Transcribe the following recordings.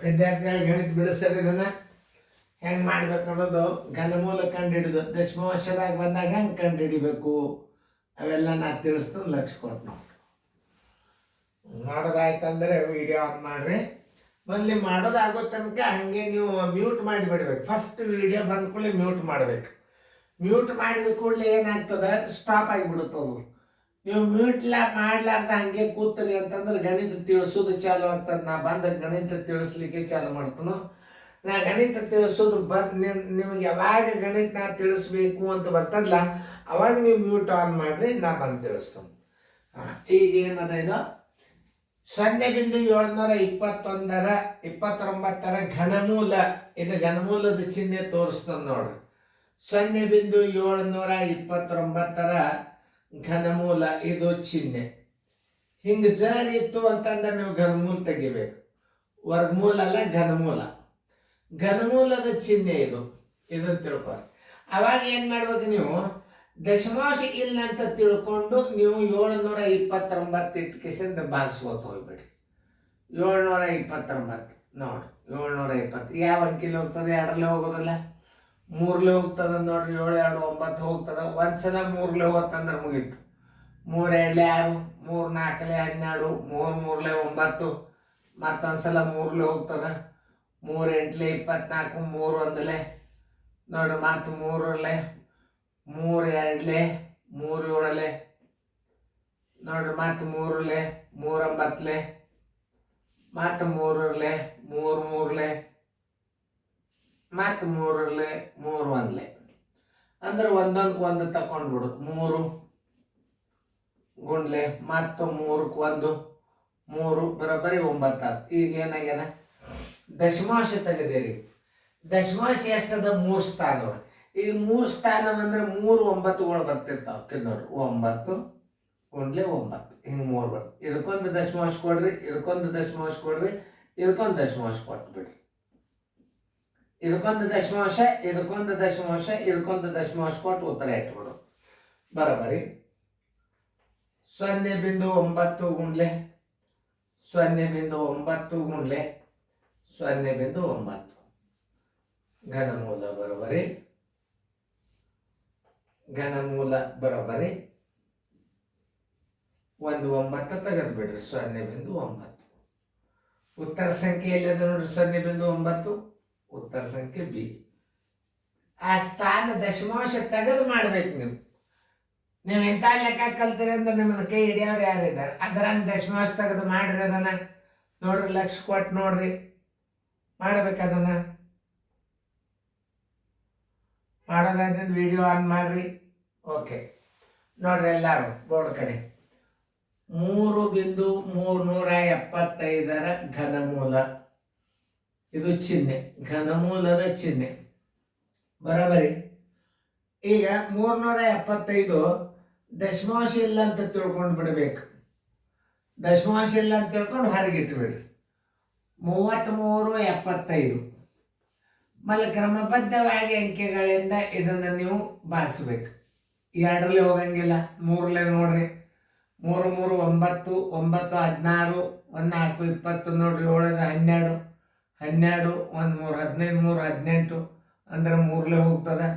ವಿದ್ಯಾರ್ಥಿಗಳಿಗೆ ಗಣಿತ ಬಿಡಿಸೋದು ಇದನ್ನು ಹೆಂಗೆ ಮಾಡ್ಬೇಕು ಅನ್ನೋದು ಘನಮೂಲ ಕಂಡು ಹಿಡಿದು ದಶಮಾಂಶದಾಗ ಬಂದಾಗ ಹೆಂಗೆ ಕಂಡು ಹಿಡಿಬೇಕು ಅವೆಲ್ಲ ನಾ ತಿಳಿಸ್ತು ಲಕ್ಷ ಕೊಟ್ಟು ಮಾಡೋದಾಯ್ತಂದ್ರೆ ವಿಡಿಯೋ ಆನ್ ಮಾಡಿರಿ. ಮೊದಲು ಮಾಡೋದಾಗೋ ತನಕ ಹಾಗೆ ನೀವು ಮ್ಯೂಟ್ ಮಾಡಿಬಿಡ್ಬೇಕು. ಫಸ್ಟ್ ವಿಡಿಯೋ ಬಂದ ಕೂಡಲೇ ಮ್ಯೂಟ್ ಮಾಡಬೇಕು. ಮ್ಯೂಟ್ ಮಾಡಿದ ಕೂಡಲೇ ಏನಾಗ್ತದೆ, ಸ್ಟಾಪ್ ಆಗಿಬಿಡುತ್ತದು. ನೀವು ಮ್ಯೂಟ್ಲ ಮಾಡ್ಲಾರ್ದ ಹಂಗೆ ಕೂತ್ರಿ ಅಂತಂದ್ರೆ ಗಣಿತ ತಿಳಿಸೋದು ಚಾಲು ಆಗ್ತದೆ. ನಾ ಬಂದ ಗಣಿತ ತಿಳಿಸ್ಲಿಕ್ಕೆ ಚಾಲು ಮಾಡ್ತಾನು. ನಾ ಗಣಿತ ತಿಳಿಸೋದು ನಿಮಗೆ ಯಾವಾಗ ಗಣಿತ ನಾ ತಿಳಿಸ್ಬೇಕು ಅಂತ ಬರ್ತದಲ್ಲ ಅವಾಗ ನೀವು ಮ್ಯೂಟ್ ಆನ್ ಮಾಡ್ರಿ, ನಾ ಬಂದು ತಿಳಿಸ್ತಾನೆ. ಈಗ ಏನದ ಇದು 0.729 ಘನಮೂಲ. ಇದು ಘನಮೂಲದ ಚಿಹ್ನೆ ತೋರಿಸ್ತದೆ ನೋಡ್ರಿ. 0.729 ಘನಮೂಲ ಇದು ಚಿಹ್ನೆ. ಹಿಂಗೆ ಜರ್ ಇತ್ತು ಅಂತಂದ್ರೆ ನೀವು ಘನಮೂಲ ತೆಗಿಬೇಕು. ವರ್ಗಮೂಲ ಅಲ್ಲ, ಘನಮೂಲ. ಘನಮೂಲದ ಚಿಹ್ನೆ ಇದನ್ನು ತಿಳ್ಕೊಳ್ಳಿ. ಅವಾಗ ಏನು ಮಾಡ್ಬೇಕು, ನೀವು ದಶಮಾಂಶ ಇಲ್ಲ ಅಂತ ತಿಳ್ಕೊಂಡು ನೀವು 729 ಇಟ್ಕೇಸಿಂದ ಭಾಗಿಸ್ಕೋತ ಹೋಗ್ಬೇಡಿ. 729 ನೋಡಿ, 720 ಯಾವ ಅಂಕಿಲಿ ಹೋಗ್ತದೆ? 2ರಲ್ಲಿ ಹೋಗೋದಿಲ್ಲ, 3ರಲ್ಲಿ ಹೋಗ್ತದೆ ನೋಡ್ರಿ. 7 2 9 ಹೋಗ್ತದೆ. ಒಂದ್ಸಲ 3ರಲ್ಲಿ ಹೋಗತ್ತಂದ್ರೆ ಮುಗೀತು. 3 2 6, 3 4 12, 3 3 9. ಮತ್ತೊಂದ್ಸಲ 3ರಲ್ಲಿ ಹೋಗ್ತದೆ. 3 8 24, 3 1 ನೋಡ್ರಿ. ಮತ್ತು 3ರಲ್ಲಿ, 3 2 3 7 ನೋಡ್ರಿ. ಮತ್ತು 3ರಲ್ಲಿ, 3 9, ಮತ್ತು 3ರಲ್ಲಿ, 3 3 ಮತ್ತು 3ರಲ್ಲಿ, 3 1 ಅಂದ್ರೆ ಒಂದೊಂದಕ್ಕೆ ಒಂದು ತಕೊಂಡ್ಬಿಡು. 3 ಗುಂಡ್ಲೆ ಮತ್ತು 3ಕ್ಕೆ 1, 3 ಬರೋಬ್ಬರಿ 9 ಆಯ್ತು. ಈಗ ಏನಾಗ್ಯದ, ದಶಮಾಂಶ ತೆಗೆದಿರಿ. ದಶಮಾಂಶ ಎಷ್ಟದ? 3 ಸ್ಥಾನವ. ಈಗ 3 ಸ್ಥಾನವಂದ್ರೆ 3 9ಗಳು ಬರ್ತಿರ್ತಾವೆ ನೋಡ್ರಿ. 9 ಗುಂಡ್ಲೆ 9 ಹಿಂಗೆ 3 ಬರ್ತದೆ. ಇದಕ್ಕೊಂದು ದಶಮಾಂಶ ಕೊಡ್ರಿ, ಇದಕ್ಕೊಂದು ದಶಮಾಂಶ ಕೊಡ್ರಿ, ಇದಕ್ಕೊಂದು ದಶಮಾಂಶ ಕೊಟ್ಬಿಡ್ರಿ. ಇದಕ್ಕೊಂದು ದಶಮಾಂಶ, ಇದಕ್ಕೊಂದು ದಶಮಾಂಶ, ಇದಕ್ಕೊಂದು ದಶಮಾಂಶ ಕೊಟ್ಟು ಉತ್ತರ ಇಟ್ಬಿಡು. ಬರೋಬ್ಬರಿ 0.9 ಗುಂಡ್ಲೆ 0.9 ಗುಂಡ್ಲೆ 0.9 ಘನಮೂಲ ಬರೋಬ್ಬರಿ. ಘನಮೂಲ ಬರೋಬ್ಬರಿ 1 9 ತೆಗೆದು ಬಿಡ್ರಿ. 0.9 ಉತ್ತರ ಸಂಖ್ಯೆ ಎಲ್ಲಿದೆ ನೋಡ್ರಿ. 0.9 ಉತ್ತರ ಸಂಖ್ಯೆ ಬಿ. ಆ ಸ್ಥಾನ ದಶಮಾಂಶ ತೆಗೆದು ಮಾಡ್ಬೇಕು. ನೀವು ಎಂಥ ಲೆಕ್ಕ ಕಲ್ತೀರಿ ಅಂದ್ರೆ ನಿಮ್ಮನ್ನ ಕೈ ಹಿಡಿಯೋರು ಯಾರಿದ್ದಾರೆ? ಅದರಂಗೆ ದಶಮಾಂಶ ತೆಗೆದು ಮಾಡ್ರಿ. ಅದನ್ನ ನೋಡ್ರಿ, ಲಕ್ಷ ಕೊಟ್ಟು ನೋಡ್ರಿ, ಮಾಡ್ಬೇಕು. ಅದನ್ನ ಮಾಡೋದಾದ್ರೆ ವಿಡಿಯೋ ಆನ್ ಮಾಡ್ರಿ. ಓಕೆ ನೋಡ್ರಿ, ಎಲ್ಲರೂ ಬೋರ್ಡ್ ಕಡೆ 3.375 ಘನಮೂಲ. ಇದು ಚಿಹ್ನೆ, ಘನಮೂಲದ ಚಿಹ್ನೆ. ಬರೋಬರಿ. ಈಗ 375 ದಶಮಾಂಶ ಇಲ್ಲ ಅಂತ ತಿಳ್ಕೊಂಡು ಬಿಡ್ಬೇಕು. ದಶಮಾಂಶ ಇಲ್ಲ ಅಂತ ತಿಳ್ಕೊಂಡು ಹೊರಗಿಟ್ಬಿಡ್ರಿ. 33.75 ಮಲ್ಲ ಕ್ರಮಬದ್ಧವಾಗಿ ಅಂಕೆಗಳಿಂದ ಇದನ್ನು ನೀವು ಭಾಗಿಸ್ಬೇಕು. 2ರಲ್ಲಿ ಹೋಗಂಗಿಲ್ಲ, 3ರಲ್ಲಿ ನೋಡ್ರಿ. 3 3 9, 9 16, 1 4 20 ನೋಡ್ರಿ. 7 12, 12 1 3 15, 3 18 ಅಂದ್ರೆ 3ರಲ್ಲಿ ಹೋಗ್ತದೆ.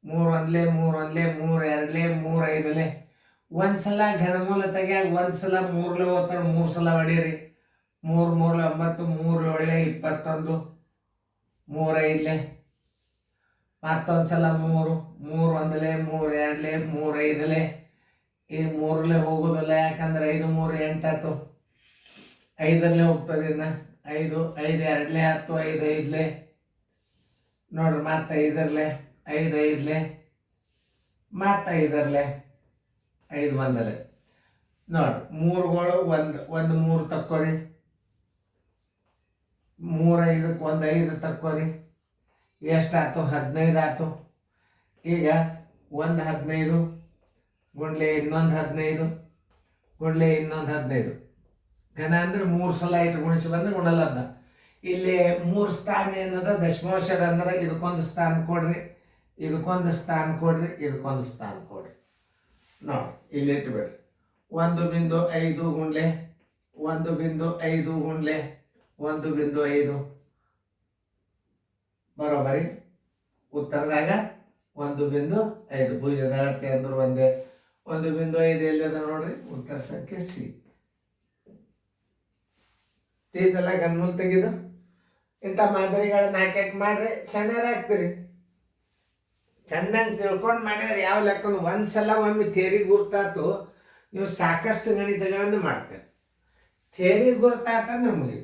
3 1 3 1 3 2 3 5. ಒಂದ್ಸಲ ಘನಮೂಲ ತೆಗಿಯಾಗ ಒಂದ್ಸಲ 3ರಲ್ಲಿ ಹೋಗ್ತಾರೆ, 3 ಸಲ ಹೊಡೀರಿ. 3 3 9, 3 7 21, 3 5. ಮತ್ತೊಂದ್ಸಲ 3 3 1 3 2 3 5. ಈ 3ರಲ್ಲಿ ಹೋಗೋದಿಲ್ಲ, ಯಾಕಂದ್ರೆ 5 3 8 ಆಯ್ತು. 5ರಲ್ಲಿ ಹೋಗ್ತದೆ. ಇನ್ನು 5 5 2 10, 5 5 ನೋಡ್ರಿ. ಮತ್ತೆ 5ರಲ್ಲಿ 5 5, ಮತ್ತೆ 5ರಲ್ಲಿ 5 1 ನೋಡ್ರಿ. 3ಗಳು 1 3 ತಕ್ಕೋರಿ. 3 5ಕ್ಕೆ 1 5 ತಕ್ಕೋರಿ. ಎಷ್ಟಾಯ್ತು? 15 ಆಯ್ತು. ಈಗ 1 15 ಗುಂಡ್ಲೆ ಇನ್ನೊಂದು 15 ಗುಂಡ್ಲೆ ಇನ್ನೊಂದು 15. ಘನ ಅಂದ್ರೆ 3 ಸಲ ಇಟ್ಟು ಗುಣಿಸಿ ಬಂದ್ರೆ ಗುಣಲಬ್ಧ. ಇಲ್ಲಿ 3 ಸ್ಥಾನ ಏನದ ದಶಮಾಂಶದ ಅಂದ್ರೆ ಇದಕ್ಕೊಂದು ಸ್ಥಾನ ಕೊಡ್ರಿ, ಇದಕ್ಕೊಂದು ಸ್ಥಾನ ಕೊಡ್ರಿ, ಇದಕ್ಕೊಂದು ಸ್ಥಾನ ಕೊಡ್ರಿ. ನೋಡಿ ಇಲ್ಲಿ ಇಟ್ಬಿಡ್ರಿ. 1.5 ಗುಂಡ್ಲೆ 1.5 ಗುಂಡ್ಲೆ 1.5 ಬರೋಬರಿ. ಉತ್ತರದಾಗ 1.5 ಭುಜದ ಅಳತೆ ಅಂದ್ರೆ 1.5 ಎಲ್ಲಿದೆ ನೋಡ್ರಿ, ಉತ್ತರ ಸಂಖ್ಯೆ ಸಿ. ಇದೆಲ್ಲ ಗನ್ಮೂಲ್ ತೆಗೆದು ಇಂಥ ಮಾದರಿಗಳನ್ನ ಹಾಕಿ ಮಾಡ್ರಿ, ಚೆನ್ನಾಗ್ತೀರಿ. ಚೆನ್ನಾಗಿ ತಿಳ್ಕೊಂಡು ಮಾಡಿದ್ರೆ ಯಾವ ಲೆಕ್ಕನು ಒಂದ್ಸಲ ಒಮ್ಮೆ ಥೇರಿ ಗುರ್ತಾತು, ನೀವು ಸಾಕಷ್ಟು ಗಣಿತಗಳನ್ನು ಮಾಡ್ತೀರಿ. ಥೇರಿ ಗುರ್ತಾತಂದ್ರೆ ಮುಗಿ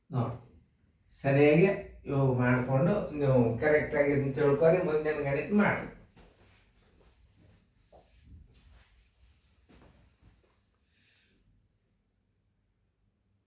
ನೋಡಿ, ಸರಿಯಾಗಿ ಇವು ಮಾಡಿಕೊಂಡು ನೀವು ಕರೆಕ್ಟಾಗಿ ತಿಳ್ಕೊಂಡು ಮುಂದಿನ ಗಣಿತ ಮಾಡಿ.